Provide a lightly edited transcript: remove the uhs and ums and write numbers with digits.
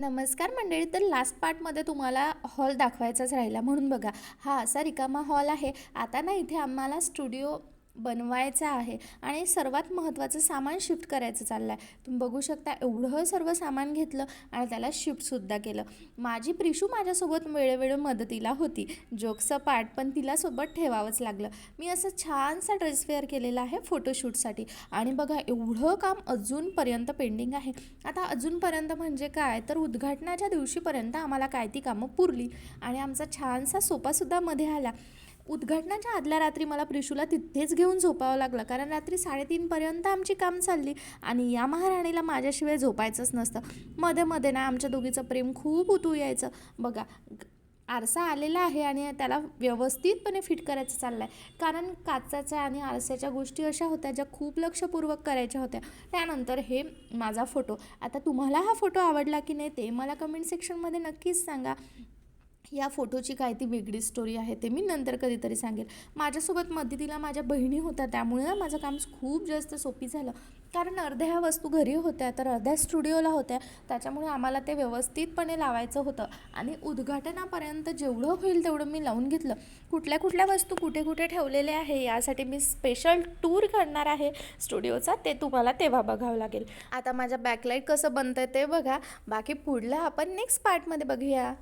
नमस्कार मंडळी. तर लास्ट पार्टमध्ये तुम्हाला हॉल दाखवायचाच राहिला, म्हणून बघा हा असा रिकामा हॉल आहे. आता ना इथे आम्हाला स्टुडिओ बनवायचा आहे आणि सर्वात महत्त्वाचं सामान शिफ्ट करायचं चाललं आहे. तुम्ही बघू शकता एवढं सर्व सामान घेतलं आणि त्याला शिफ्टसुद्धा केलं. माझी प्रिशू माझ्यासोबत वेळोवेळी मदतीला होती. जोक्सचं पार्ट पण तिला सोबत ठेवावंच लागलं. मी असं छानसा ड्रेस वेअर केलेला आहे फोटोशूटसाठी आणि बघा एवढं काम अजूनपर्यंत पेंडिंग आहे. आता अजूनपर्यंत म्हणजे काय, तर उद्घाटनाच्या दिवशीपर्यंत आम्हाला काय ती कामं पुरली आणि आमचा छानसा सोफासुद्धा मध्ये आला. उद्घाटनाच्या आदल्या रात्री मला प्रिशूला तिथेच घेऊन झोपावं लागलं, कारण रात्री 3:30पर्यंत आमची काम चालली आणि या महाराणीला माझ्याशिवाय झोपायचंच नसतं. मध्ये मध्ये ना आमच्या दोघीचं प्रेम खूप उतू यायचं. बघा आरसा आलेला आहे आणि त्याला व्यवस्थितपणे फिट करायचं चाललं आहे, कारण काचाच्या आणि आरशाच्या गोष्टी अशा होत्या ज्या खूप लक्षपूर्वक करायच्या होत्या. त्यानंतर हे माझा फोटो. आता तुम्हाला हा फोटो आवडला की नाही ते मला कमेंट सेक्शनमध्ये नक्कीच सांगा. या फोटोची काय ती वेगळी स्टोरी आहे ते मी नंतर कधीतरी सांगेल. माझ्यासोबत मदतीला माझ्या बहिणी होत्या, त्यामुळे ना माझं काम खूप जास्त सोपी झालं, कारण अर्ध्या ह्या वस्तू घरी होत्या तर अर्ध्या स्टुडिओला होत्या. त्याच्यामुळे आम्हाला ते व्यवस्थितपणे लावायचं होतं आणि उद्घाटनापर्यंत जेवढं होईल तेवढं मी लावून घेतलं. कुठल्या कुठल्या वस्तू कुठे कुठे ठेवलेल्या आहे यासाठी मी स्पेशल टूर करणार आहे स्टुडिओचा, ते तुम्हाला तेव्हा बघावं लागेल. आता माझ्या बॅकलाईट कसं बनतं ते बघा. बाकी पुढलं आपण नेक्स्ट पार्टमध्ये बघूया.